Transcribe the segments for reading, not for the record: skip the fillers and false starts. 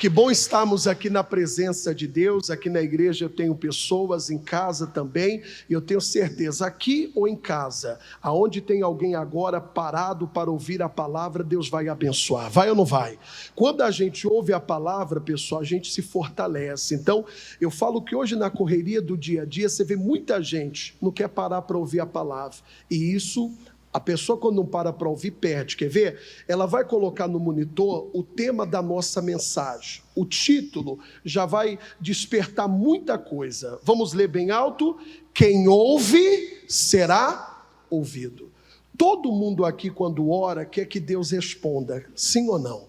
Que bom estarmos aqui na presença de Deus. Aqui na igreja eu tenho pessoas, em casa também, e eu tenho certeza, aqui ou em casa, aonde tem alguém agora parado para ouvir a palavra, Deus vai abençoar. Vai ou não vai? Quando a gente ouve a palavra, pessoal, a gente se fortalece. Então, eu falo que hoje na correria do dia a dia, você vê muita gente não quer parar para ouvir a palavra, e isso... A pessoa, quando não para ouvir, perde. Quer ver? Ela vai colocar no monitor o tema da nossa mensagem. O título já vai despertar muita coisa. Vamos ler bem alto? Quem ouve, será ouvido. Todo mundo aqui, quando ora, quer que Deus responda, sim ou não?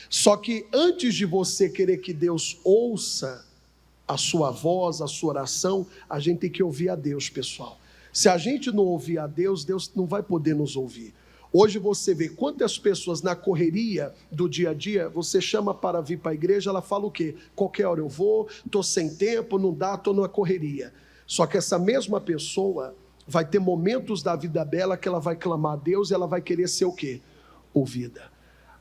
Só que antes de você querer que Deus ouça a sua voz, a sua oração, a gente tem que ouvir a Deus, pessoal. Se a gente não ouvir a Deus, Deus não vai poder nos ouvir. Hoje você vê quantas pessoas na correria do dia a dia, você chama para vir para a igreja, ela fala o quê? Qualquer hora eu vou, estou sem tempo, não dá, estou numa correria. Só que essa mesma pessoa vai ter momentos da vida dela que ela vai clamar a Deus e ela vai querer ser o quê? Ouvida.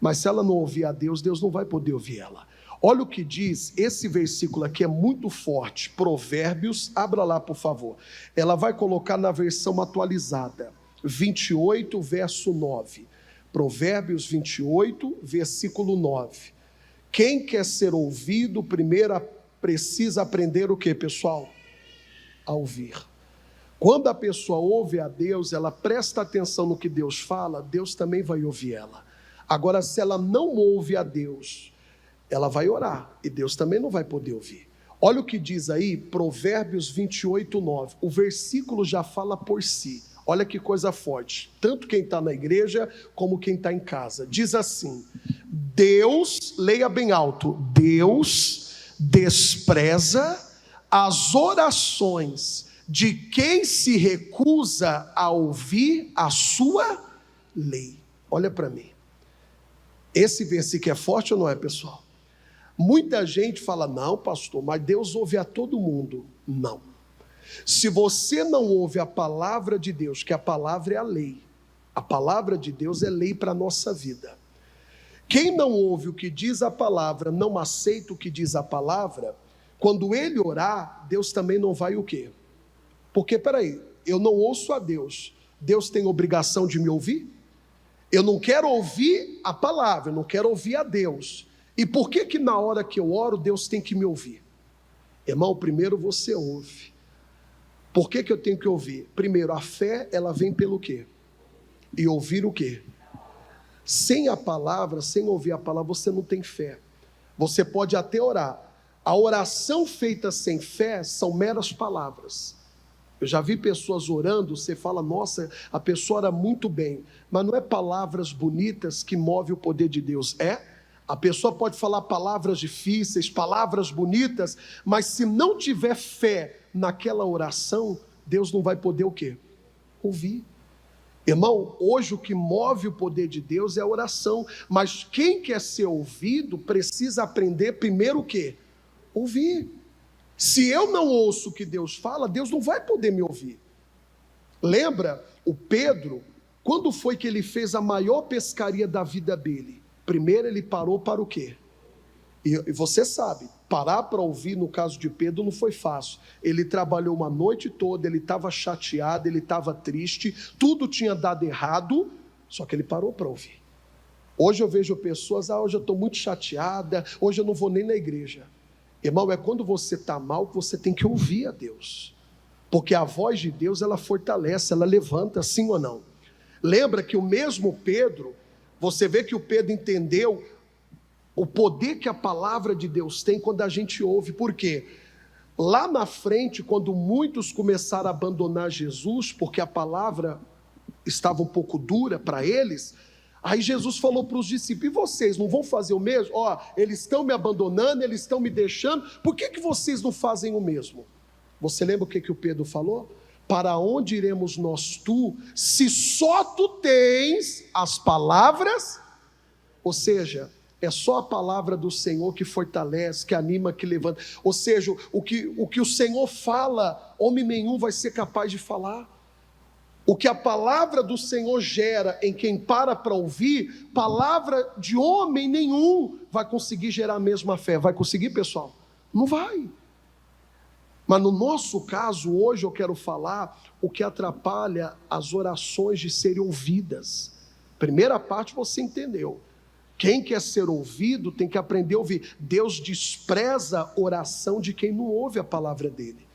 Mas se ela não ouvir a Deus, Deus não vai poder ouvir ela. Olha o que diz, esse versículo aqui é muito forte, Provérbios, abra lá por favor. Ela vai colocar na versão atualizada, 28, verso 9. Provérbios 28, versículo 9. Quem quer ser ouvido, primeiro precisa aprender o que, pessoal? A ouvir. Quando a pessoa ouve a Deus, ela presta atenção no que Deus fala, Deus também vai ouvir ela. Agora, se ela não ouve a Deus, ela vai orar, e Deus também não vai poder ouvir. Olha o que diz aí, Provérbios 28, 9. O versículo já fala por si. Olha que coisa forte. Tanto quem está na igreja, como quem está em casa. Diz assim, Deus, leia bem alto, Deus despreza as orações de quem se recusa a ouvir a sua lei. Olha para mim. Esse versículo é forte ou não é, pessoal? Muita gente fala, não, pastor, mas Deus ouve a todo mundo. Não. Se você não ouve a palavra de Deus, que a palavra é a lei, a palavra de Deus é lei para a nossa vida. Quem não ouve o que diz a palavra, não aceita o que diz a palavra, quando ele orar, Deus também não vai o quê? Porque, peraí, eu não ouço a Deus, Deus tem obrigação de me ouvir? Eu não quero ouvir a palavra, eu não quero ouvir a Deus. E por que na hora que eu oro, Deus tem que me ouvir? Irmão, primeiro você ouve. Por que eu tenho que ouvir? Primeiro, a fé, ela vem pelo quê? E ouvir o quê? Sem a palavra, sem ouvir a palavra, você não tem fé. Você pode até orar. A oração feita sem fé são meras palavras. Eu já vi pessoas orando, você fala, nossa, a pessoa ora muito bem. Mas não é palavras bonitas que movem o poder de Deus, é? A pessoa pode falar palavras difíceis, palavras bonitas, mas se não tiver fé naquela oração, Deus não vai poder o quê? Ouvir. Irmão, hoje o que move o poder de Deus é a oração, mas quem quer ser ouvido precisa aprender primeiro o quê? Ouvir. Se eu não ouço o que Deus fala, Deus não vai poder me ouvir. Lembra o Pedro, quando foi que ele fez a maior pescaria da vida dele? Primeiro ele parou para o quê? E você sabe, parar para ouvir no caso de Pedro não foi fácil. Ele trabalhou uma noite toda, ele estava chateado, ele estava triste, tudo tinha dado errado, só que ele parou para ouvir. Hoje eu vejo pessoas, hoje eu estou muito chateada, hoje eu não vou nem na igreja. Irmão, é quando você está mal que você tem que ouvir a Deus. Porque a voz de Deus, ela fortalece, ela levanta, sim ou não? Lembra que o mesmo Pedro, você vê que o Pedro entendeu o poder que a palavra de Deus tem quando a gente ouve. Por quê? Lá na frente, quando muitos começaram a abandonar Jesus, porque a palavra estava um pouco dura para eles, aí Jesus falou para os discípulos, e vocês não vão fazer o mesmo? Eles estão me abandonando, eles estão me deixando, por que vocês não fazem o mesmo? Você lembra o que o Pedro falou? Para onde iremos nós se só tu tens as palavras? Ou seja, é só a palavra do Senhor que fortalece, que anima, que levanta. Ou seja, o que o Senhor fala, homem nenhum vai ser capaz de falar. O que a palavra do Senhor gera em quem para ouvir, palavra de homem nenhum vai conseguir gerar a mesma fé. Vai conseguir, pessoal? Não vai. Mas no nosso caso, hoje eu quero falar o que atrapalha as orações de serem ouvidas. Primeira parte você entendeu. Quem quer ser ouvido tem que aprender a ouvir. Deus despreza a oração de quem não ouve a palavra dele.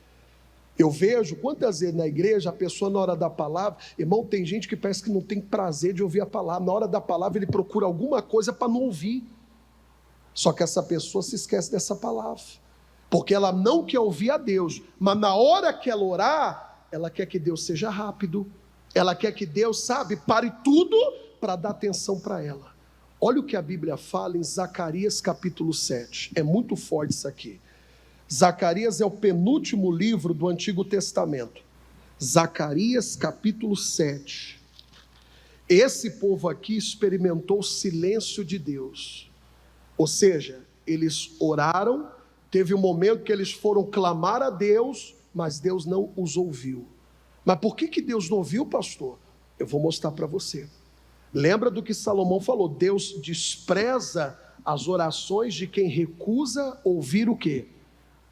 Eu vejo quantas vezes na igreja a pessoa na hora da palavra, irmão, tem gente que parece que não tem prazer de ouvir a palavra. Na hora da palavra ele procura alguma coisa para não ouvir. Só que essa pessoa se esquece dessa palavra. Porque ela não quer ouvir a Deus, mas na hora que ela orar, ela quer que Deus seja rápido, ela quer que Deus, pare tudo para dar atenção para ela. Olha o que a Bíblia fala em Zacarias capítulo 7, é muito forte isso aqui. Zacarias é o penúltimo livro do Antigo Testamento. Zacarias capítulo 7. Esse povo aqui experimentou o silêncio de Deus, ou seja, eles oraram. Teve um momento que eles foram clamar a Deus, mas Deus não os ouviu. Mas por que Deus não ouviu, pastor? Eu vou mostrar para você. Lembra do que Salomão falou? Deus despreza as orações de quem recusa ouvir o quê?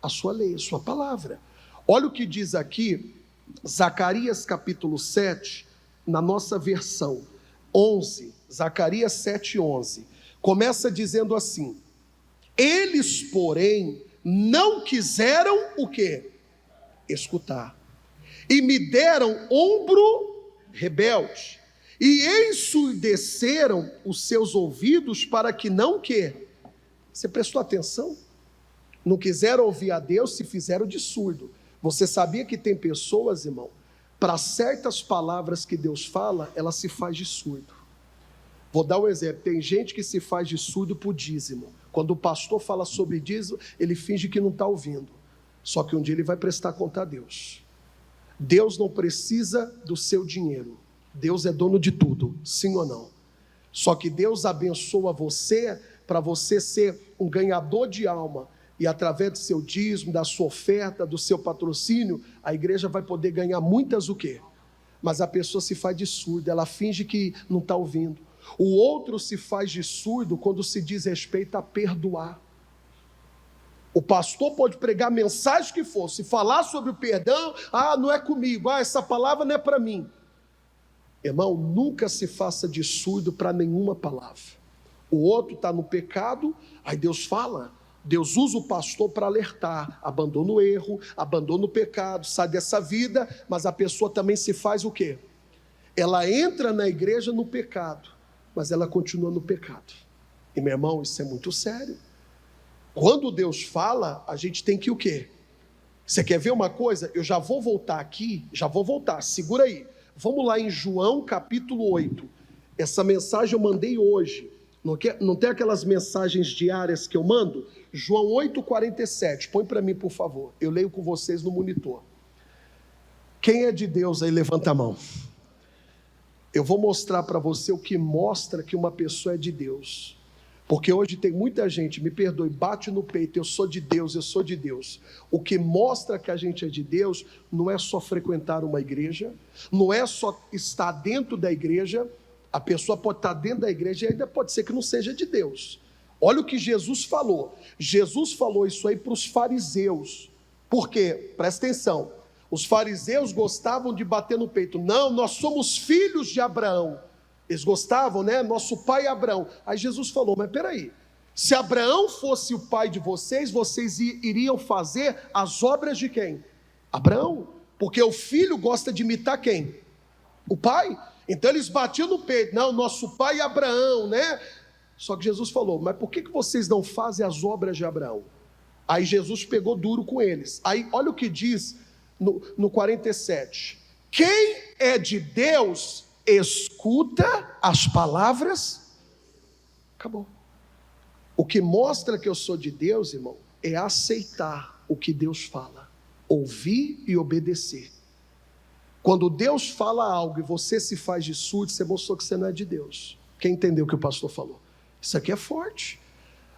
A sua lei, a sua palavra. Olha o que diz aqui, Zacarias capítulo 7, na nossa versão 11, Zacarias 7, 11. Começa dizendo assim: eles, porém, não quiseram o quê? Escutar. E me deram ombro rebelde. E ensurdeceram os seus ouvidos para que não quê? Você prestou atenção? Não quiseram ouvir a Deus, se fizeram de surdo. Você sabia que tem pessoas, irmão, para certas palavras que Deus fala, ela se faz de surdo. Vou dar um exemplo, tem gente que se faz de surdo por dízimo. Quando o pastor fala sobre dízimo, ele finge que não está ouvindo. Só que um dia ele vai prestar conta a Deus. Deus não precisa do seu dinheiro. Deus é dono de tudo, sim ou não? Só que Deus abençoa você para você ser um ganhador de alma. E através do seu dízimo, da sua oferta, do seu patrocínio, a igreja vai poder ganhar muitas o quê? Mas a pessoa se faz de surda, ela finge que não está ouvindo. O outro se faz de surdo quando se diz respeito a perdoar. O pastor pode pregar a mensagem que for, se falar sobre o perdão, não é comigo, essa palavra não é para mim. Irmão, nunca se faça de surdo para nenhuma palavra. O outro está no pecado, aí Deus fala, Deus usa o pastor para alertar, abandona o erro, abandona o pecado, sai dessa vida, mas a pessoa também se faz o quê? Ela entra na igreja no pecado, mas ela continua no pecado. E meu irmão, isso é muito sério. Quando Deus fala, a gente tem que o quê? Você quer ver uma coisa? Eu já vou voltar aqui, segura aí. Vamos lá em João capítulo 8. Essa mensagem eu mandei hoje. Não tem aquelas mensagens diárias que eu mando? João 8,47. Põe para mim, por favor. Eu leio com vocês no monitor. Quem é de Deus aí, levanta a mão. Eu vou mostrar para você o que mostra que uma pessoa é de Deus. Porque hoje tem muita gente, me perdoe, bate no peito, eu sou de Deus, eu sou de Deus. O que mostra que a gente é de Deus não é só frequentar uma igreja, não é só estar dentro da igreja. A pessoa pode estar dentro da igreja e ainda pode ser que não seja de Deus. Olha o que Jesus falou. Jesus falou isso aí para os fariseus. Por quê? Presta atenção. Os fariseus gostavam de bater no peito. Não, nós somos filhos de Abraão. Eles gostavam, né? Nosso pai é Abraão. Aí Jesus falou, mas peraí, se Abraão fosse o pai de vocês, vocês iriam fazer as obras de quem? Abraão. Porque o filho gosta de imitar quem? O pai. Então eles batiam no peito, não, nosso pai é Abraão, né? Só que Jesus falou, mas por que vocês não fazem as obras de Abraão? Aí Jesus pegou duro com eles. Aí olha o que diz no 47. Quem é de Deus, escuta as palavras. Acabou. O que mostra que eu sou de Deus, irmão, é aceitar o que Deus fala, ouvir e obedecer. Quando Deus fala algo e você se faz de surdo, você mostrou que você não é de Deus. Quem entendeu o que o pastor falou? Isso aqui é forte.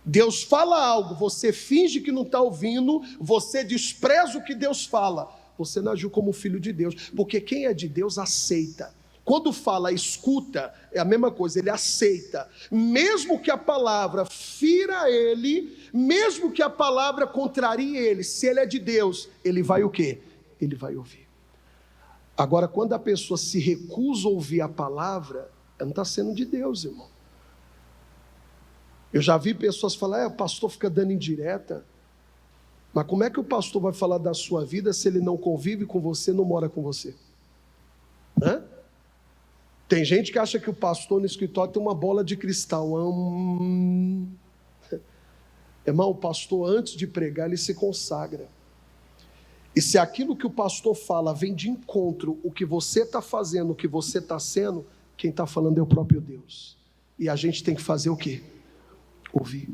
Deus fala algo, você finge que não está ouvindo, você despreza o que Deus fala. você não agiu como filho de Deus, porque quem é de Deus aceita. Quando fala escuta, é a mesma coisa, ele aceita, mesmo que a palavra fira ele, mesmo que a palavra contrarie ele, se ele é de Deus, ele vai o quê? Ele vai ouvir. Agora, quando a pessoa se recusa a ouvir a palavra, ela não está sendo de Deus, irmão. Eu já vi pessoas falar, o pastor fica dando indireta, mas como é que o pastor vai falar da sua vida se ele não convive com você, não mora com você? Hã? Tem gente que acha que o pastor no escritório tem uma bola de cristal. Irmão, o pastor antes de pregar, ele se consagra. E se aquilo que o pastor fala vem de encontro, o que você está fazendo, o que você está sendo, quem está falando é o próprio Deus. E a gente tem que fazer o quê? Ouvir.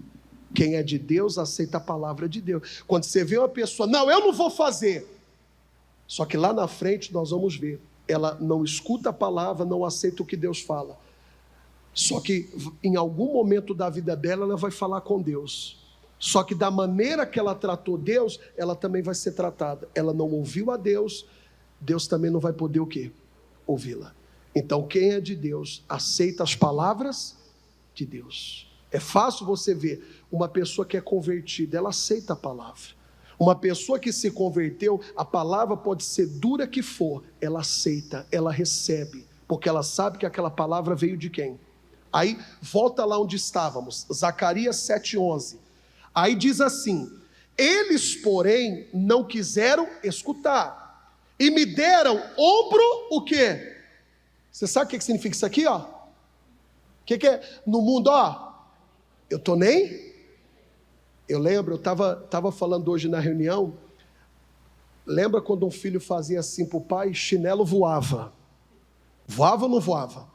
Quem é de Deus, aceita a palavra de Deus. Quando você vê uma pessoa, não, eu não vou fazer. Só que lá na frente nós vamos ver. Ela não escuta a palavra, não aceita o que Deus fala. Só que em algum momento da vida dela, ela vai falar com Deus. Só que da maneira que ela tratou Deus, ela também vai ser tratada. Ela não ouviu a Deus, Deus também não vai poder o quê? Ouvi-la. Então quem é de Deus, aceita as palavras de Deus. É fácil você ver uma pessoa que é convertida, ela aceita a palavra. Uma pessoa que se converteu, a palavra pode ser dura que for, ela aceita, ela recebe, porque ela sabe que aquela palavra veio de quem? Aí, volta lá onde estávamos, Zacarias 7,11. Aí diz assim, eles, porém, não quiseram escutar, e me deram ombro, o quê? Você sabe o que significa isso aqui, ó? O que é? No mundo, ó, eu tô nem... Eu lembro, eu estava falando hoje na reunião, lembra quando um filho fazia assim para o pai, chinelo voava? Voava ou não voava?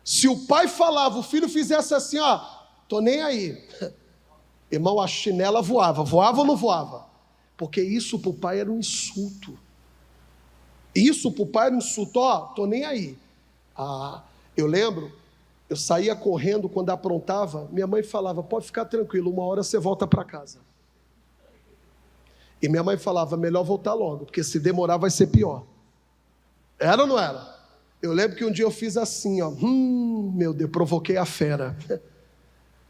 Se o pai falava, o filho fizesse assim, ó, tô nem aí. Irmão, a chinela voava ou não voava? Porque isso para o pai era um insulto. Isso para o pai era um insulto, ó, tô nem aí. Eu lembro, eu saía correndo quando aprontava, minha mãe falava, pode ficar tranquilo, uma hora você volta para casa. E minha mãe falava, melhor voltar logo, porque se demorar vai ser pior. Era ou não era? Eu lembro que um dia eu fiz assim, ó, meu Deus, provoquei a fera.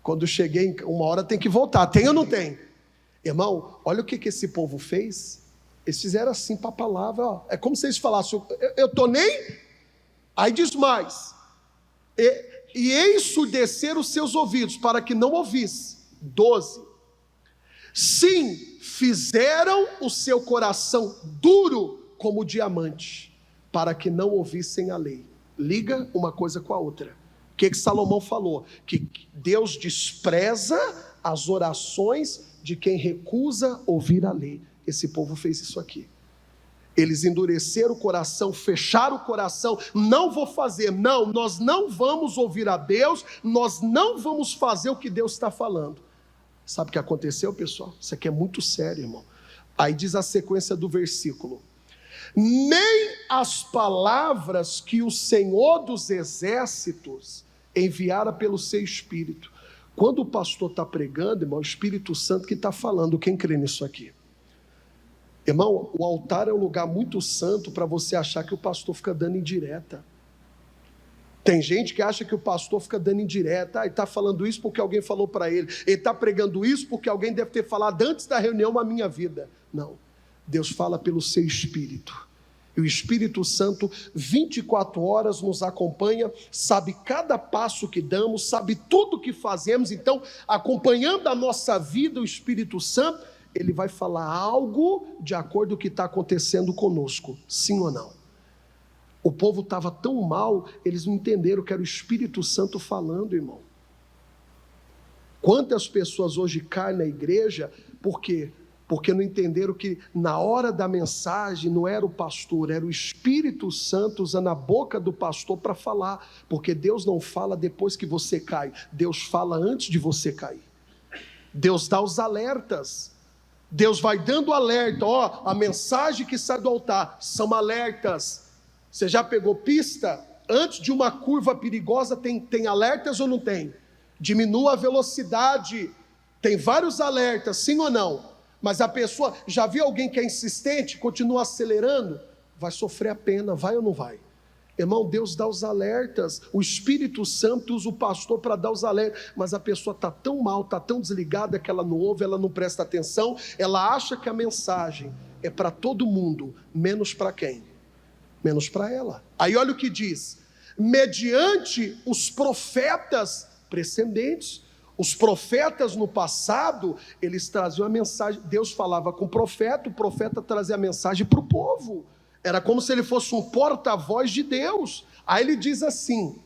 Quando cheguei, uma hora tem que voltar, tem ou não tem? Irmão, olha o que esse povo fez. Eles fizeram assim para a palavra, ó. É como se eles falassem, eu estou nem... Aí diz mais... E ensurdecer os seus ouvidos, para que não ouvisse. 12. Sim, fizeram o seu coração duro como diamante, para que não ouvissem a lei. Liga uma coisa com a outra. O que Salomão falou? Que Deus despreza as orações de quem recusa ouvir a lei. Esse povo fez isso aqui. Eles endureceram o coração, fecharam o coração, não vou fazer, não, nós não vamos ouvir a Deus, nós não vamos fazer o que Deus está falando. Sabe o que aconteceu, pessoal? Isso aqui é muito sério, irmão. Aí diz a sequência do versículo, nem as palavras que o Senhor dos exércitos enviara pelo seu Espírito. Quando o pastor está pregando, irmão, o Espírito Santo que está falando, quem crê nisso aqui? Irmão, o altar é um lugar muito santo para você achar que o pastor fica dando indireta. Tem gente que acha que o pastor fica dando indireta, ele está falando isso porque alguém falou para ele está pregando isso porque alguém deve ter falado antes da reunião na minha vida. Não, Deus fala pelo seu Espírito, e o Espírito Santo 24 horas nos acompanha, sabe cada passo que damos, sabe tudo que fazemos. Então, acompanhando a nossa vida, o Espírito Santo, ele vai falar algo de acordo com o que está acontecendo conosco, sim ou não? O povo estava tão mal, eles não entenderam que era o Espírito Santo falando, irmão. Quantas pessoas hoje caem na igreja, por quê? Porque não entenderam que na hora da mensagem não era o pastor, era o Espírito Santo usando a boca do pastor para falar, porque Deus não fala depois que você cai, Deus fala antes de você cair. Deus dá os alertas. Deus vai dando alerta, ó, a mensagem que sai do altar, são alertas. Você já pegou pista? Antes de uma curva perigosa tem alertas ou não tem? Diminua a velocidade, tem vários alertas, sim ou não? Mas a pessoa, já viu alguém que é insistente, continua acelerando, vai sofrer a pena, vai ou não vai? Irmão, Deus dá os alertas, o Espírito Santo usa o pastor para dar os alertas, mas a pessoa está tão mal, está tão desligada que ela não ouve, ela não presta atenção, ela acha que a mensagem é para todo mundo, menos para quem? Menos para ela. Aí olha o que diz: mediante os profetas precedentes. Os profetas no passado, eles traziam a mensagem, Deus falava com o profeta trazia a mensagem para o povo. Era como se ele fosse um porta-voz de Deus. Aí ele diz assim: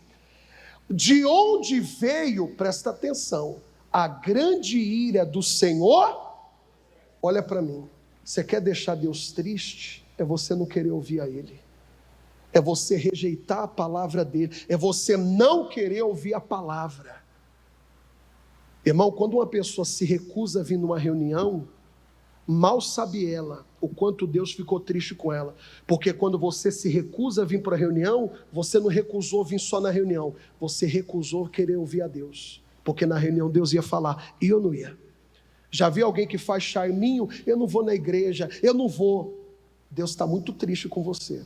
de onde veio, presta atenção, a grande ira do Senhor? Olha para mim, você quer deixar Deus triste? É você não querer ouvir a Ele, é você rejeitar a palavra dEle, é você não querer ouvir a palavra. Irmão, quando uma pessoa se recusa a vir numa reunião, mal sabe ela o quanto Deus ficou triste com ela, porque quando você se recusa a vir para a reunião, você não recusou vir só na reunião, você recusou querer ouvir a Deus, porque na reunião Deus ia falar, e eu não ia. Já vi alguém que faz charminho, eu não vou na igreja, eu não vou. Deus está muito triste com você,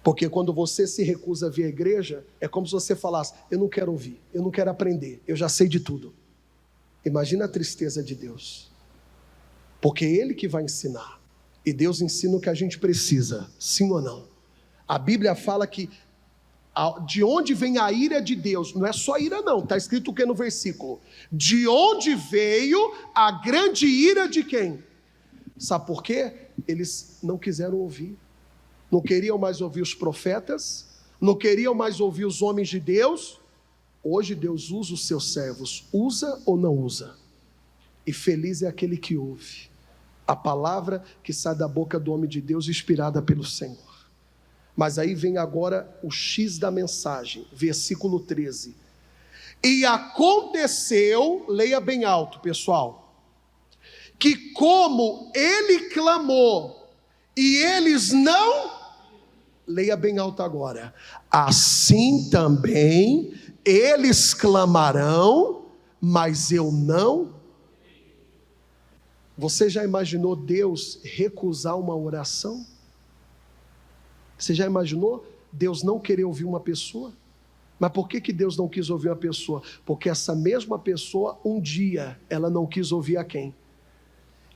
porque quando você se recusa a vir à igreja, é como se você falasse, eu não quero ouvir, eu não quero aprender, eu já sei de tudo. Imagina a tristeza de Deus, porque é Ele que vai ensinar, e Deus ensina o que a gente precisa, sim ou não? A Bíblia fala que de onde vem a ira de Deus, não é só ira não, está escrito o que no versículo? De onde veio a grande ira de quem? Sabe por quê? Eles não quiseram ouvir, não queriam mais ouvir os profetas, não queriam mais ouvir os homens de Deus. Hoje Deus usa os seus servos, usa ou não usa? E feliz é aquele que ouve a palavra que sai da boca do homem de Deus, inspirada pelo Senhor. Mas aí vem agora o X da mensagem, versículo 13. E aconteceu, leia bem alto, pessoal, que como ele clamou, e eles não, leia bem alto agora, assim também eles clamarão, mas eu não. Você já imaginou Deus recusar uma oração? Você já imaginou Deus não querer ouvir uma pessoa? Mas por que Deus não quis ouvir uma pessoa? Porque essa mesma pessoa, um dia, ela não quis ouvir a quem?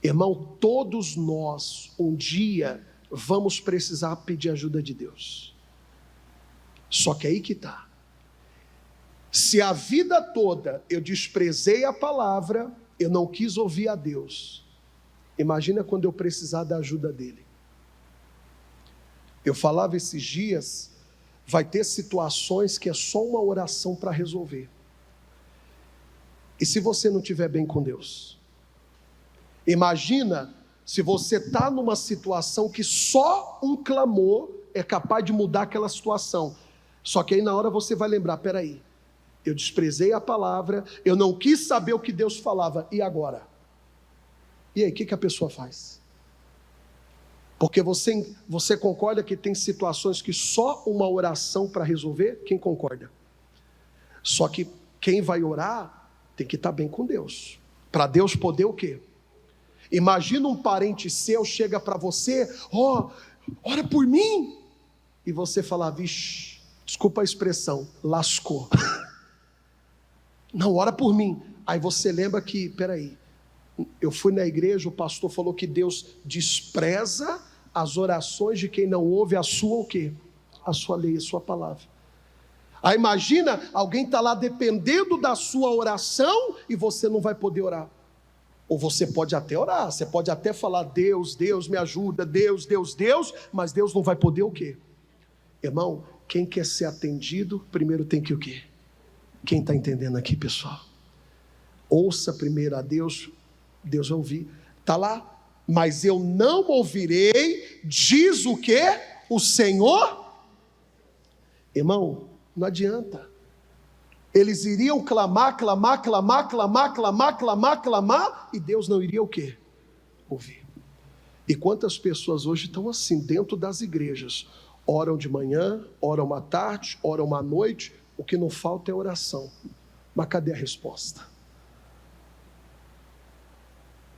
Irmão, todos nós, um dia, vamos precisar pedir ajuda de Deus. Só que aí que está. Se a vida toda eu desprezei a palavra, eu não quis ouvir a Deus, imagina quando eu precisar da ajuda dele. Eu falava esses dias, vai ter situações que é só uma oração para resolver. E se você não estiver bem com Deus? Imagina se você está numa situação que só um clamor é capaz de mudar aquela situação. Só que aí na hora você vai lembrar, peraí, eu desprezei a palavra, eu não quis saber o que Deus falava, e agora? E aí, o que a pessoa faz? Porque você concorda que tem situações que só uma oração para resolver? Quem concorda? Só que quem vai orar tem que estar bem com Deus, para Deus poder o quê? Imagina um parente seu chega para você, ora por mim, e você fala, vixe, desculpa a expressão, lascou. Não, ora por mim. Aí você lembra que, peraí, eu fui na igreja, o pastor falou que Deus despreza as orações de quem não ouve a sua o quê? A sua lei, a sua palavra. Aí imagina, alguém está lá dependendo da sua oração e você não vai poder orar. Ou você pode até orar, você pode até falar, Deus, Deus me ajuda, Deus, Deus, Deus, mas Deus não vai poder o quê? Irmão, quem quer ser atendido, primeiro tem que o quê? Quem está entendendo aqui, pessoal? Ouça primeiro a Deus, Deus vai ouvir, está lá, mas eu não ouvirei, diz o quê? O Senhor? Irmão, não adianta, eles iriam clamar, e Deus não iria o quê? Ouvir. E quantas pessoas hoje estão assim, dentro das igrejas, oram de manhã, oram à tarde, oram à noite, o que não falta é oração, mas cadê a resposta?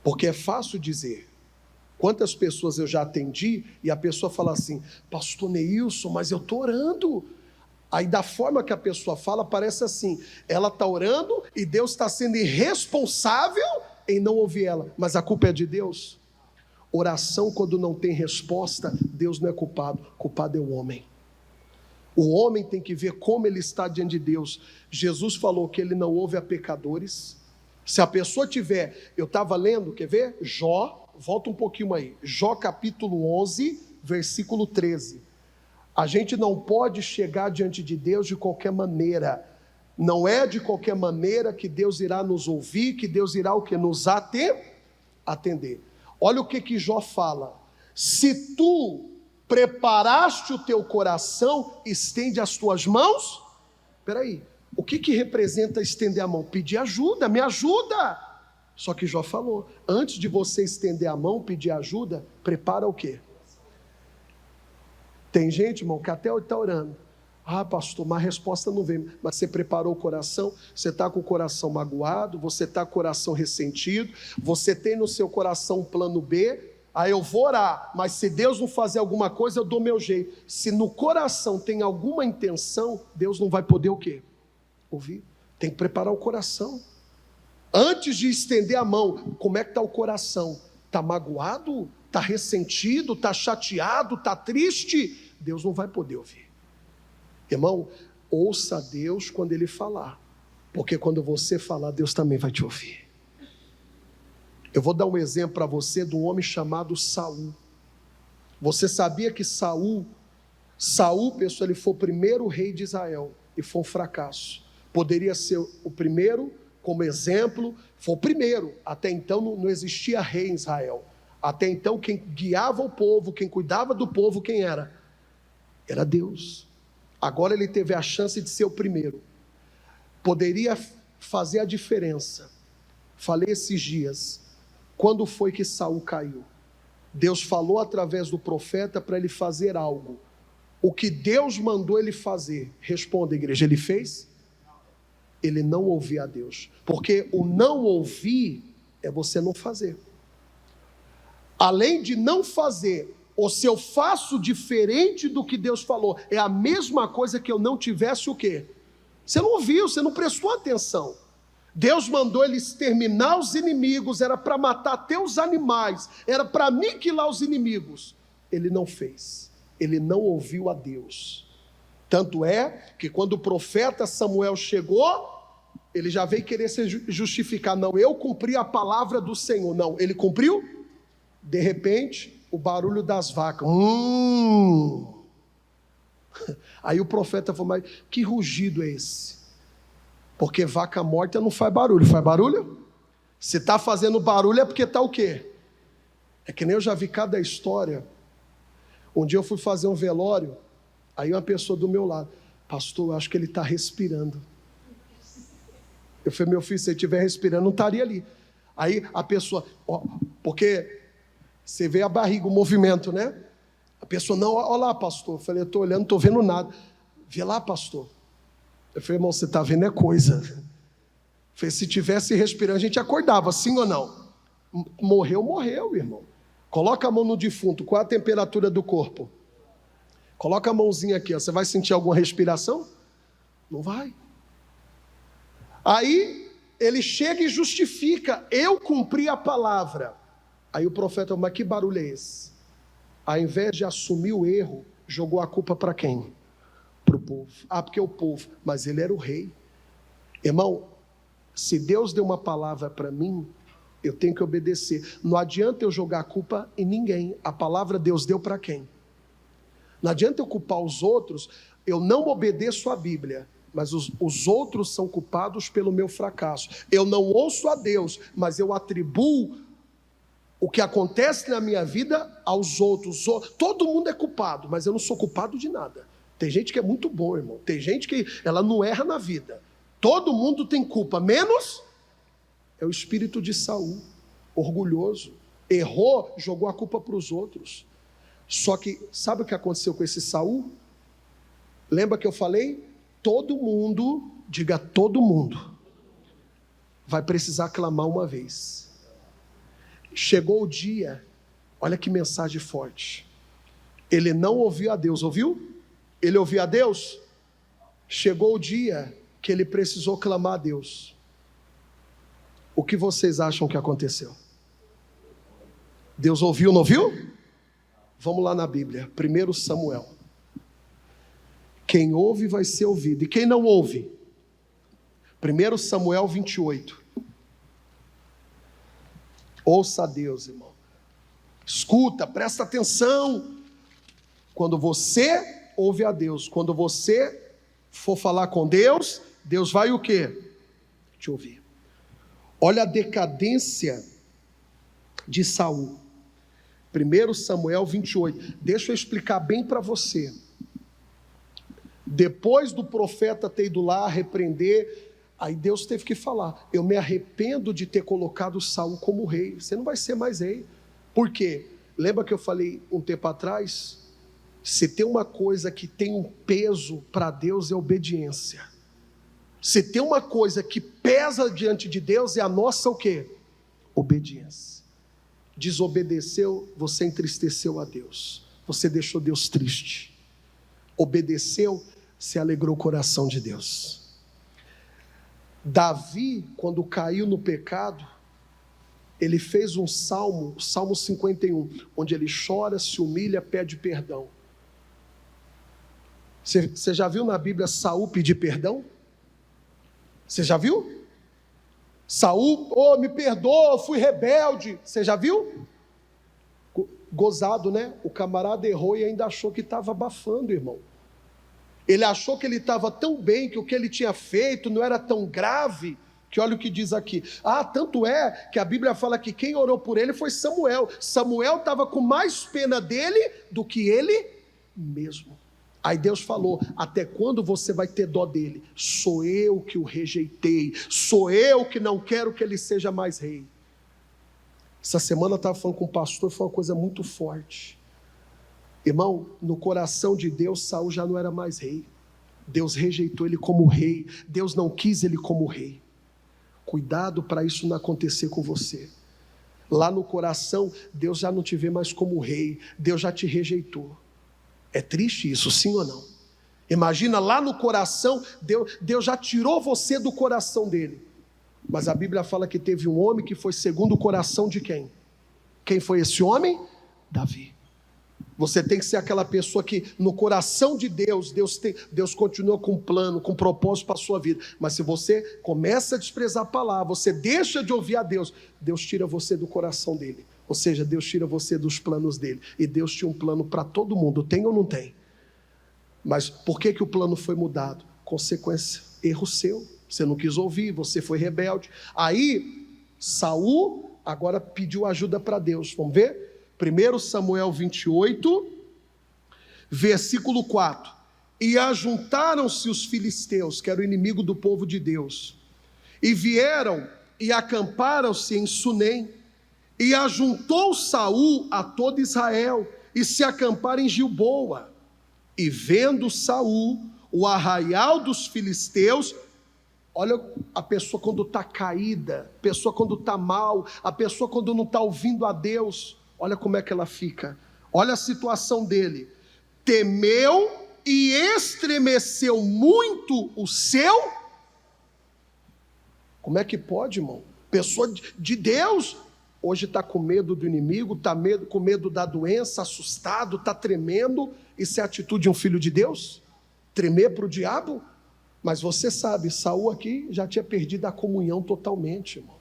Porque é fácil dizer. Quantas pessoas eu já atendi e a pessoa fala assim: pastor Neilson, mas eu estou orando. Aí da forma que a pessoa fala, parece assim, ela está orando e Deus está sendo irresponsável em não ouvir ela, mas a culpa é de Deus. Oração quando não tem resposta, Deus não é culpado, culpado é o homem. O homem tem que ver como ele está diante de Deus. Jesus falou que ele não ouve a pecadores. Se a pessoa tiver, eu estava lendo, quer ver? Jó, volta um pouquinho aí, Jó capítulo 11, versículo 13. A gente não pode chegar diante de Deus de qualquer maneira. Não é de qualquer maneira que Deus irá nos ouvir, que Deus irá o que? Nos atender. Olha o que Jó fala. Se tu preparaste o teu coração, estende as tuas mãos. Espera aí. O que representa estender a mão? Pedir ajuda, me ajuda. Só que Jó falou, antes de você estender a mão, pedir ajuda, prepara o quê? Tem gente, irmão, que até hoje está orando. Ah, pastor, mas a resposta não vem. Mas você preparou o coração, você está com o coração magoado, você está com o coração ressentido, você tem no seu coração um plano B. Aí eu vou orar, mas se Deus não fazer alguma coisa, eu dou meu jeito. Se no coração tem alguma intenção, Deus não vai poder o quê? Ouvir. Tem que preparar o coração. Antes de estender a mão, como é que está o coração? Está magoado? Está ressentido? Está chateado? Está triste? Deus não vai poder ouvir. Irmão, ouça a Deus quando Ele falar, porque quando você falar, Deus também vai te ouvir. Eu vou dar um exemplo para você de um homem chamado Saul. Você sabia que Saul, pessoal, ele foi o primeiro rei de Israel e foi um fracasso. Poderia ser o primeiro, como exemplo, foi o primeiro. Até então não existia rei em Israel. Até então quem guiava o povo, quem cuidava do povo, quem era? Era Deus. Agora ele teve a chance de ser o primeiro. Poderia fazer a diferença. Falei esses dias, quando foi que Saul caiu? Deus falou através do profeta para ele fazer algo. O que Deus mandou ele fazer, responda, igreja, ele fez? Ele não ouvia a Deus. Porque o não ouvir é você não fazer. Além de não fazer, ou se eu faço diferente do que Deus falou, é a mesma coisa que eu não tivesse o quê? Você não ouviu, você não prestou atenção. Deus mandou ele exterminar os inimigos, era para matar até os animais, era para aniquilar os inimigos. Ele não fez, ele não ouviu a Deus. Tanto é que quando o profeta Samuel chegou, ele já veio querer se justificar. Não, eu cumpri a palavra do Senhor. Não, ele cumpriu? De repente, o barulho das vacas. Aí o profeta falou, mas que rugido é esse? Porque vaca morta não faz barulho. Faz barulho? Se está fazendo barulho é porque está o quê? É que nem eu já vi cada história. Um dia eu fui fazer um velório, aí uma pessoa do meu lado, pastor, eu acho que ele está respirando. Eu falei, meu filho, se ele estiver respirando, não estaria ali. Aí a pessoa, ó, porque você vê a barriga, o movimento, né? A pessoa, não, olha lá, pastor. Eu falei, eu estou olhando, não estou vendo nada. Vê lá, pastor. Eu falei, irmão, você está vendo é coisa. Eu falei, se tivesse respirando, a gente acordava, sim ou não? Morreu, irmão. Coloca a mão no defunto, qual a temperatura do corpo? Coloca a mãozinha aqui, ó. Você vai sentir alguma respiração? Não vai. Aí, ele chega e justifica, eu cumpri a palavra. Aí o profeta, mas que barulho é esse? Ao invés de assumir o erro, jogou a culpa para quem? Para o povo. Ah, porque o povo, mas ele era o rei. Irmão, se Deus deu uma palavra para mim, eu tenho que obedecer. Não adianta eu jogar a culpa em ninguém. A palavra Deus deu para quem? Não adianta eu culpar os outros. Eu não obedeço a Bíblia, mas os outros são culpados pelo meu fracasso. Eu não ouço a Deus, mas eu atribuo o que acontece na minha vida aos outros. Todo mundo é culpado, mas eu não sou culpado de nada. Tem gente que é muito bom, irmão. Tem gente que ela não erra na vida. Todo mundo tem culpa, menos é o espírito de Saul, orgulhoso. Errou, jogou a culpa para os outros. Só que, sabe o que aconteceu com esse Saul? Lembra que eu falei? Todo mundo, diga todo mundo, vai precisar clamar uma vez. Chegou o dia, olha que mensagem forte. Ele não ouviu a Deus, ouviu? Ele ouviu a Deus? Chegou o dia que ele precisou clamar a Deus. O que vocês acham que aconteceu? Deus ouviu, não ouviu? Vamos lá na Bíblia, 1 Samuel. Quem ouve vai ser ouvido, e quem não ouve? 1 Samuel 28. Ouça a Deus, irmão. Escuta, presta atenção. Quando você ouve a Deus, quando você for falar com Deus, Deus vai o quê? Te ouvir. Olha a decadência de Saul. 1 Samuel 28. Deixa eu explicar bem para você. Depois do profeta ter ido lá repreender, aí Deus teve que falar: eu me arrependo de ter colocado Saul como rei. Você não vai ser mais rei. Por quê? Lembra que eu falei um tempo atrás? Se tem uma coisa que tem um peso para Deus, é obediência. Se tem uma coisa que pesa diante de Deus, é a nossa o quê? Obediência. Desobedeceu, você entristeceu a Deus. Você deixou Deus triste. Obedeceu, se alegrou o coração de Deus. Davi, quando caiu no pecado, ele fez um salmo, o Salmo 51, onde ele chora, se humilha, pede perdão. Você já viu na Bíblia Saul pedir perdão? Você já viu? Saul, me perdoa, fui rebelde. Você já viu? Gozado, né? O camarada errou e ainda achou que estava abafando, irmão. Ele achou que ele estava tão bem, que o que ele tinha feito não era tão grave, que olha o que diz aqui. Tanto é que a Bíblia fala que quem orou por ele foi Samuel. Samuel estava com mais pena dele do que ele mesmo. Aí Deus falou: até quando você vai ter dó dele? Sou eu que o rejeitei, sou eu que não quero que ele seja mais rei. Essa semana eu estava falando com o pastor, foi uma coisa muito forte. Irmão, no coração de Deus, Saul já não era mais rei. Deus rejeitou ele como rei, Deus não quis ele como rei. Cuidado para isso não acontecer com você. Lá no coração, Deus já não te vê mais como rei, Deus já te rejeitou. É triste isso, sim ou não? Imagina, lá no coração, Deus já tirou você do coração dele. Mas a Bíblia fala que teve um homem que foi segundo o coração de quem? Quem foi esse homem? Davi. Você tem que ser aquela pessoa que no coração de Deus continua com um plano, com um propósito para a sua vida. Mas se você começa a desprezar a palavra, você deixa de ouvir a Deus, Deus tira você do coração dele. Ou seja, Deus tira você dos planos dele. E Deus tinha um plano para todo mundo, tem ou não tem? Mas por que o plano foi mudado? Consequência, erro seu. Você não quis ouvir, você foi rebelde. Aí, Saul agora pediu ajuda para Deus. Vamos ver? 1 Samuel 28, versículo 4. E ajuntaram-se os filisteus, que era o inimigo do povo de Deus, e vieram e acamparam-se em Sunem. E ajuntou Saul a todo Israel, e se acamparam em Gilboa. E vendo Saul o arraial dos filisteus, olha a pessoa quando está caída, a pessoa quando está mal, a pessoa quando não está ouvindo a Deus, olha como é que ela fica, olha a situação dele. Temeu e estremeceu muito o seu. Como é que pode, irmão? Pessoa de Deus, hoje está com medo do inimigo, está com medo da doença, assustado, está tremendo. Isso é a atitude de um filho de Deus? Tremer para o diabo? Mas você sabe, Saul aqui já tinha perdido a comunhão totalmente, irmão.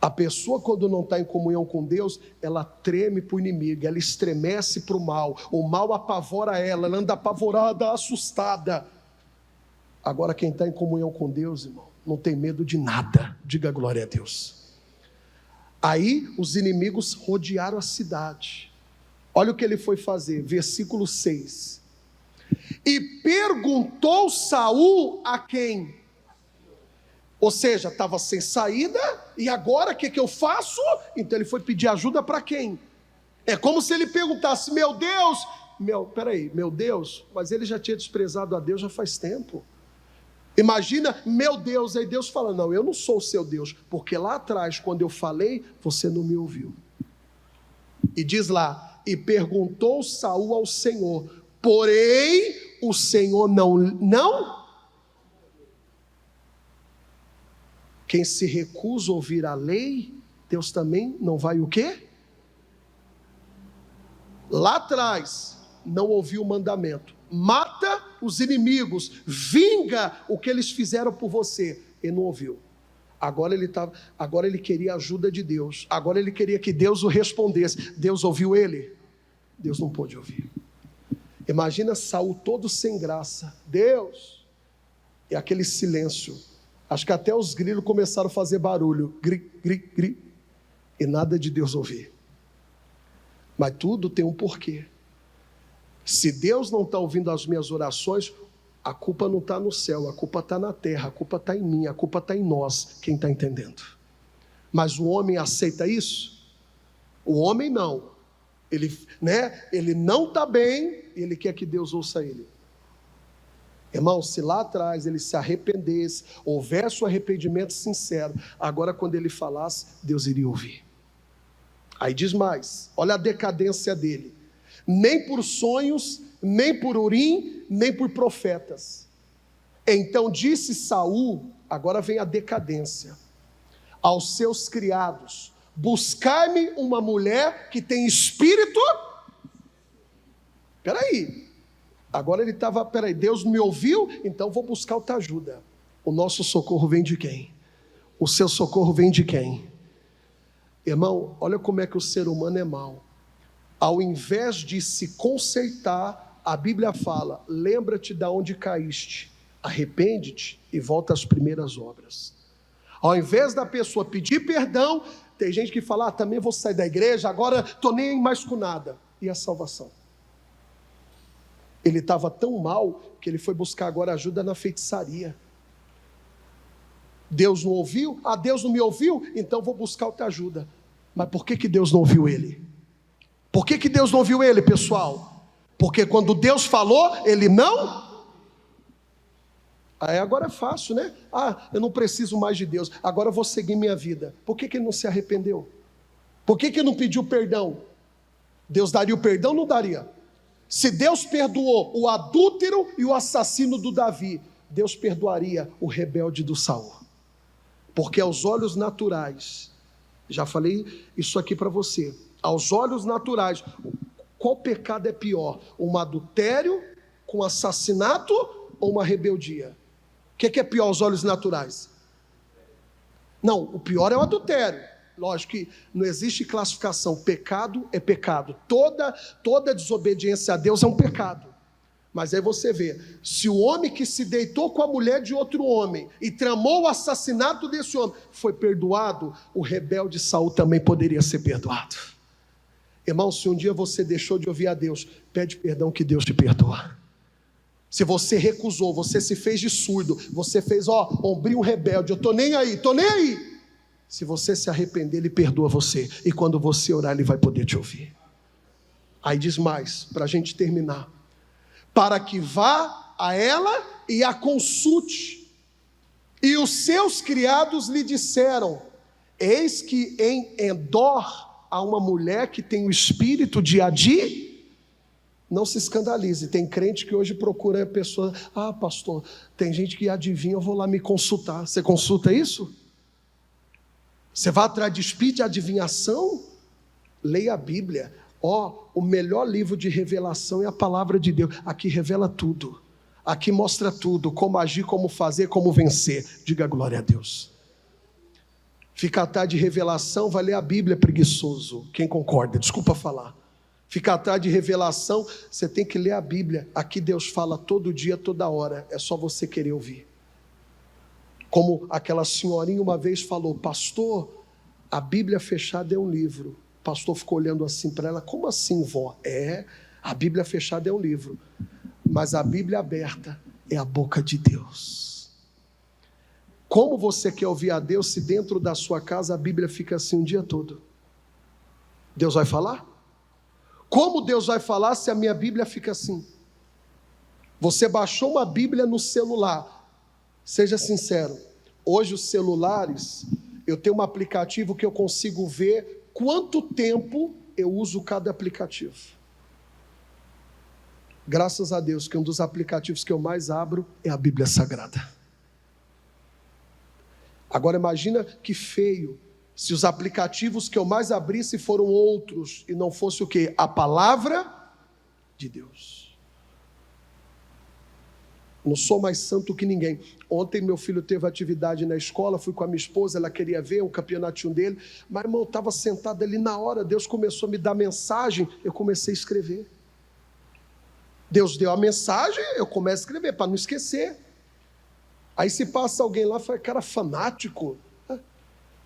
A pessoa, quando não está em comunhão com Deus, ela treme para o inimigo, ela estremece para o mal apavora ela anda apavorada, assustada. Agora quem está em comunhão com Deus, irmão, não tem medo de nada. Diga glória a Deus. Aí os inimigos rodearam a cidade. Olha o que ele foi fazer, versículo 6. E perguntou Saul a quem? Ou seja, estava sem saída, e agora o que eu faço? Então ele foi pedir ajuda para quem? É como se ele perguntasse: meu Deus, meu Deus, mas ele já tinha desprezado a Deus já faz tempo. Imagina, meu Deus, aí Deus fala, não, eu não sou o seu Deus, porque lá atrás, quando eu falei, você não me ouviu. E diz lá, e perguntou Saul ao Senhor, porém o Senhor não. Quem se recusa a ouvir a lei, Deus também não vai o quê? Lá atrás, não ouviu o mandamento. Mata os inimigos, vinga o que eles fizeram por você. Ele não ouviu. Agora ele queria a ajuda de Deus. Agora ele queria que Deus o respondesse. Deus ouviu ele? Deus não pôde ouvir. Imagina Saul todo sem graça. Deus! E aquele silêncio. Acho que até os grilos começaram a fazer barulho. Gri, gri, gri. E nada de Deus ouvir. Mas tudo tem um porquê. Se Deus não está ouvindo as minhas orações, a culpa não está no céu, a culpa está na terra, a culpa está em mim, a culpa está em nós, quem está entendendo? Mas o homem aceita isso? O homem não. Ele não está bem, ele quer que Deus ouça ele. Irmão, se lá atrás ele se arrependesse, houvesse um arrependimento sincero, agora quando ele falasse, Deus iria ouvir. Aí diz mais, olha a decadência dele. Nem por sonhos, nem por Urim, nem por profetas. Então disse Saul, agora vem a decadência, aos seus criados, buscai-me uma mulher que tem espírito. Agora Deus me ouviu, então vou buscar outra ajuda. O nosso socorro vem de quem? O seu socorro vem de quem? Irmão, olha como é que o ser humano é mau. Ao invés de se consertar, a Bíblia fala, lembra-te de onde caíste, arrepende-te e volta às primeiras obras. Ao invés da pessoa pedir perdão, tem gente que fala, também vou sair da igreja, agora estou nem mais com nada. E a salvação? Ele estava tão mal, que ele foi buscar agora ajuda na feitiçaria. Deus não ouviu? Deus não me ouviu? Então vou buscar outra ajuda. Mas por que Deus não ouviu ele? Por que Deus não ouviu ele, pessoal? Porque quando Deus falou, ele não. Aí agora é fácil, né? Eu não preciso mais de Deus, agora eu vou seguir minha vida. Por que ele não se arrependeu? Por que ele não pediu perdão? Deus daria o perdão ou não daria? Se Deus perdoou o adúltero e o assassino do Davi, Deus perdoaria o rebelde do Saul. Porque aos olhos naturais, já falei isso aqui para você, aos olhos naturais, qual pecado é pior? Um adultério com assassinato ou uma rebeldia? O que é pior aos olhos naturais? Não, o pior é o adultério. Lógico que não existe classificação, pecado é pecado, toda desobediência a Deus é um pecado. Mas aí você vê, se o homem que se deitou com a mulher de outro homem e tramou o assassinato desse homem foi perdoado, o rebelde Saul também poderia ser perdoado. Irmão, se um dia você deixou de ouvir a Deus, pede perdão que Deus te perdoa. Se você recusou, você se fez de surdo, você fez, ombrinho rebelde, eu estou nem aí. Se você se arrepender, Ele perdoa você, e quando você orar, Ele vai poder te ouvir. Aí diz mais, para a gente terminar, para que vá a ela e a consulte. E os seus criados lhe disseram, eis que em Endor há uma mulher que tem o espírito de Adi. Não se escandalize, tem crente que hoje procura a pessoa, pastor, tem gente que adivinha, eu vou lá me consultar. Você consulta isso? Você vai atrás de espírito de adivinhação? Leia a Bíblia. O melhor livro de revelação é a palavra de Deus. Aqui revela tudo. Aqui mostra tudo. Como agir, como fazer, como vencer. Diga glória a Deus. Fica atrás de revelação, vai ler a Bíblia, preguiçoso. Quem concorda? Desculpa falar. Fica atrás de revelação, você tem que ler a Bíblia. Aqui Deus fala todo dia, toda hora. É só você querer ouvir. Como aquela senhorinha uma vez falou, pastor, a Bíblia fechada é um livro. O pastor ficou olhando assim para ela, como assim, vó? A Bíblia fechada é um livro, mas a Bíblia aberta é a boca de Deus. Como você quer ouvir a Deus se dentro da sua casa a Bíblia fica assim o dia todo? Deus vai falar? Como Deus vai falar se a minha Bíblia fica assim? Você baixou uma Bíblia no celular, Seja sincero, hoje os celulares, eu tenho um aplicativo que eu consigo ver quanto tempo eu uso cada aplicativo. Graças a Deus que um dos aplicativos que eu mais abro é a Bíblia Sagrada. Agora imagina que feio se os aplicativos que eu mais abrisse foram outros e não fosse o quê? A palavra de Deus. Não sou mais santo que ninguém. Ontem meu filho teve atividade na escola, fui com a minha esposa, ela queria ver um campeonatinho dele, mas irmão, eu estava sentado ali na hora, Deus começou a me dar mensagem, eu comecei a escrever. Deus deu a mensagem, eu começo a escrever, para não esquecer. Aí se passa alguém lá, fala, cara, fanático.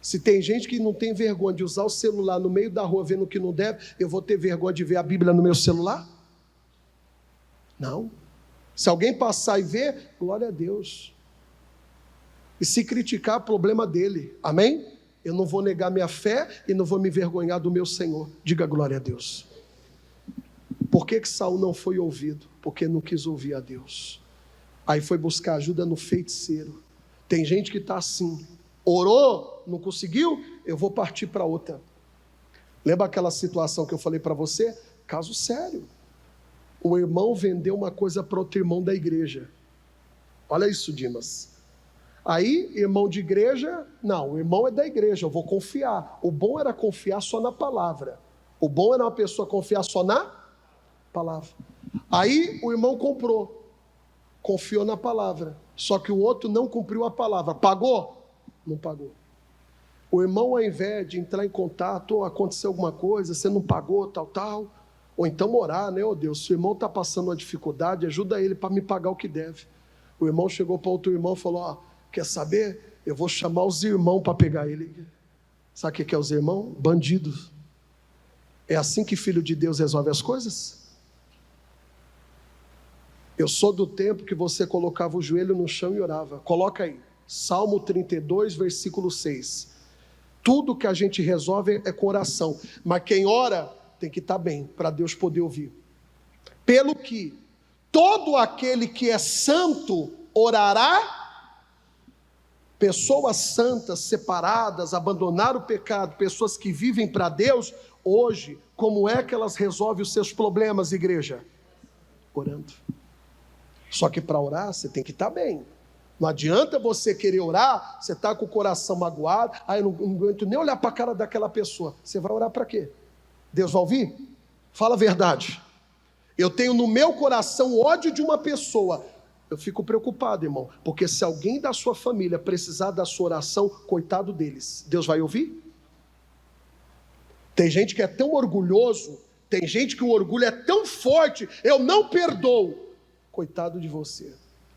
Se tem gente que não tem vergonha de usar o celular no meio da rua vendo o que não deve, eu vou ter vergonha de ver a Bíblia no meu celular? Não. Se alguém passar e ver, glória a Deus. E se criticar, problema dele. Amém? Eu não vou negar minha fé e não vou me envergonhar do meu Senhor. Diga glória a Deus. Por que Saul não foi ouvido? Porque não quis ouvir a Deus. Aí foi buscar ajuda no feiticeiro. Tem gente que está assim, orou, não conseguiu, eu vou partir para outra. Lembra aquela situação que eu falei para você? Caso sério. O irmão vendeu uma coisa para outro irmão da igreja. Olha isso, Dimas. Aí, irmão de igreja, não, o irmão é da igreja, eu vou confiar. O bom era confiar só na palavra. O bom era uma pessoa confiar só na palavra. Aí o irmão comprou, confiou na palavra, só que o outro não cumpriu a palavra. Pagou? Não pagou. O irmão, ao invés de entrar em contato, aconteceu alguma coisa, você não pagou, tal, ou então orar, né? Oh Deus, se o irmão está passando uma dificuldade, ajuda ele para me pagar o que deve. O irmão chegou para outro irmão e falou, quer saber? Eu vou chamar os irmãos para pegar ele. Sabe o que é os irmãos? Bandidos. É assim que filho de Deus resolve as coisas? Eu sou do tempo que você colocava o joelho no chão e orava. Coloca aí, Salmo 32, versículo 6. Tudo que a gente resolve é com oração, mas quem ora tem que estar bem, para Deus poder ouvir. Pelo que todo aquele que é santo orará. Pessoas santas, separadas, abandonaram o pecado, pessoas que vivem para Deus, hoje, como é que elas resolvem os seus problemas, igreja? Orando. Só que para orar, você tem que estar bem. Não adianta você querer orar, você está com o coração magoado, eu não aguento nem olhar para a cara daquela pessoa. Você vai orar para quê? Deus vai ouvir? Fala a verdade. Eu tenho no meu coração ódio de uma pessoa. Eu fico preocupado, irmão, porque se alguém da sua família precisar da sua oração, coitado deles, Deus vai ouvir? Tem gente que é tão orgulhoso, tem gente que o orgulho é tão forte, eu não perdoo. Coitado de você,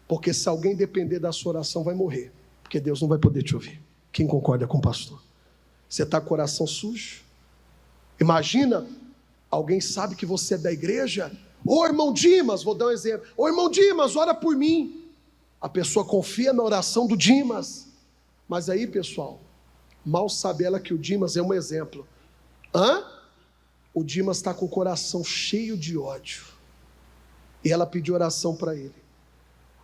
porque se alguém depender da sua oração, vai morrer, porque Deus não vai poder te ouvir. Quem concorda com o pastor? Você está com o coração sujo? Imagina, alguém sabe que você é da igreja, ô irmão Dimas, vou dar um exemplo, ô irmão Dimas, ora por mim. A pessoa confia na oração do Dimas, mas aí pessoal, mal sabe ela que o Dimas é um exemplo. O Dimas está com o coração cheio de ódio, e ela pediu oração para ele.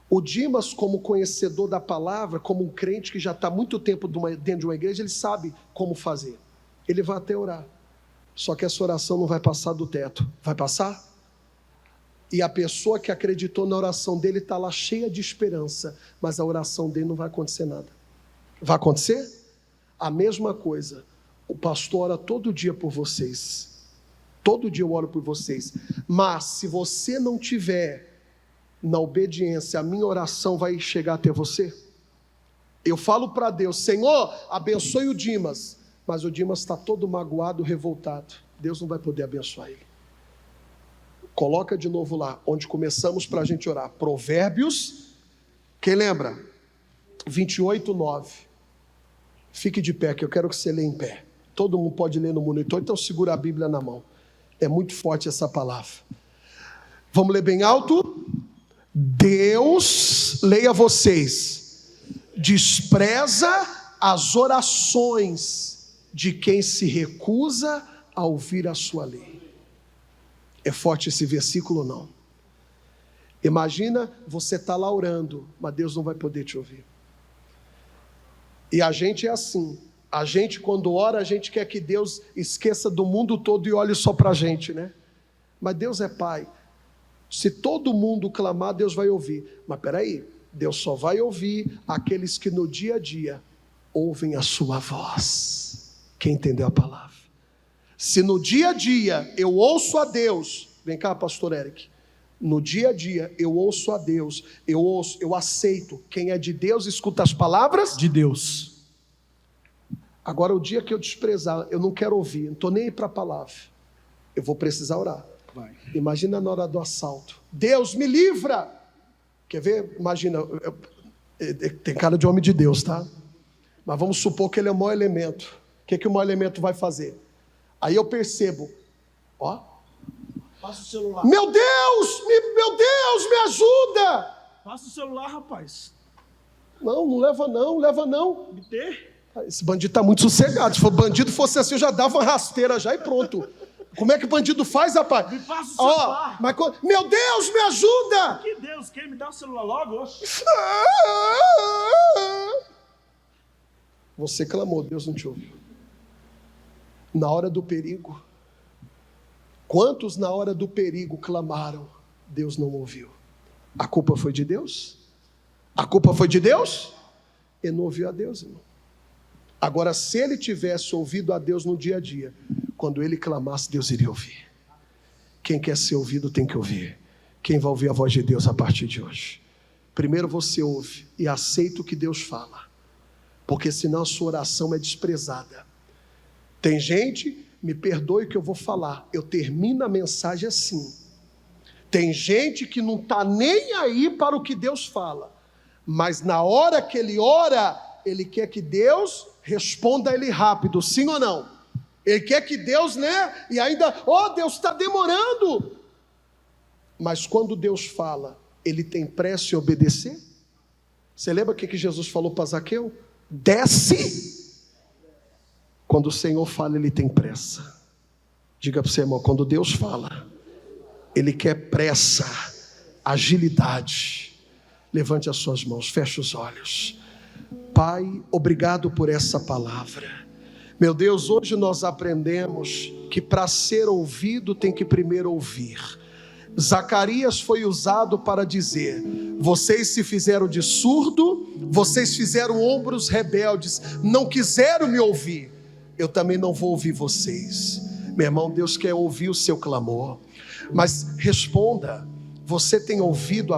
O Dimas, como conhecedor da palavra, como um crente que já está há muito tempo dentro de uma igreja, ele sabe como fazer, ele vai até orar, só que essa oração não vai passar do teto. Vai passar? E a pessoa que acreditou na oração dele está lá cheia de esperança, mas a oração dele não vai acontecer nada. Vai acontecer? A mesma coisa, o pastor ora todo dia por vocês, todo dia eu oro por vocês, mas se você não tiver na obediência, a minha oração vai chegar até você. Eu falo para Deus, Senhor, abençoe o Dimas, mas o Dimas está todo magoado, revoltado, Deus não vai poder abençoar ele. Coloca de novo lá, onde começamos para a gente orar, Provérbios, quem lembra? 28, 9, fique de pé, que eu quero que você leia em pé, todo mundo pode ler no monitor, então segura a Bíblia na mão, é muito forte essa palavra, vamos ler bem alto? Deus, leia vocês, despreza as orações de quem se recusa a ouvir a sua lei. É forte esse versículo ou não? Imagina você estar lá orando, mas Deus não vai poder te ouvir. E a gente é assim. A gente, quando ora, a gente quer que Deus esqueça do mundo todo e olhe só para a gente, né? Mas Deus é Pai. Se todo mundo clamar, Deus vai ouvir. Mas peraí, Deus só vai ouvir aqueles que no dia a dia ouvem a sua voz. Quem entendeu a palavra? Se no dia a dia eu ouço a Deus, vem cá, pastor Eric, no dia a dia eu ouço a Deus, eu aceito, quem é de Deus escuta as palavras de Deus. Agora o dia que eu desprezar, eu não quero ouvir, não estou nem aí para a palavra, eu vou precisar orar. Vai. Imagina na hora do assalto, Deus me livra, quer ver? Imagina, tem cara de homem de Deus, tá? Mas vamos supor que ele é o maior elemento. O que o maior elemento vai fazer? Aí eu percebo, ó, Passa o celular. Meu Deus, me ajuda. Passa o celular, rapaz. Não leva não. Me ter? Esse bandido está muito sossegado. Se for bandido fosse assim, eu já dava uma rasteira já e pronto. Como é que o bandido faz, rapaz? Me passa o celular. Mas, meu Deus, me ajuda. Que Deus, quem me dá o celular logo? Você clamou, Deus não te ouviu. Na hora do perigo, quantos na hora do perigo clamaram, Deus não ouviu? A culpa foi de Deus? A culpa foi de Deus? Ele não ouviu a Deus, irmão. Agora, se ele tivesse ouvido a Deus no dia a dia, quando ele clamasse, Deus iria ouvir. Quem quer ser ouvido tem que ouvir. Quem vai ouvir a voz de Deus a partir de hoje? Primeiro você ouve e aceita o que Deus fala, porque senão a sua oração é desprezada. Tem gente, me perdoe o que eu vou falar, eu termino a mensagem assim. Tem gente que não está nem aí para o que Deus fala, mas na hora que ele ora, ele quer que Deus responda a ele rápido, sim ou não? Ele quer que Deus, né? E ainda, Deus está demorando. Mas quando Deus fala, ele tem pressa em obedecer? Você lembra o que Jesus falou para Zaqueu? Desce. Quando o Senhor fala, ele tem pressa. Diga para você, irmão, quando Deus fala, ele quer pressa, agilidade. Levante as suas mãos, feche os olhos. Pai, obrigado por essa palavra. Meu Deus, hoje nós aprendemos que para ser ouvido tem que primeiro ouvir. Zacarias foi usado para dizer: vocês se fizeram de surdo, vocês fizeram ombros rebeldes, não quiseram me ouvir, eu também não vou ouvir vocês. Meu irmão, Deus quer ouvir o seu clamor, mas responda: você tem ouvido a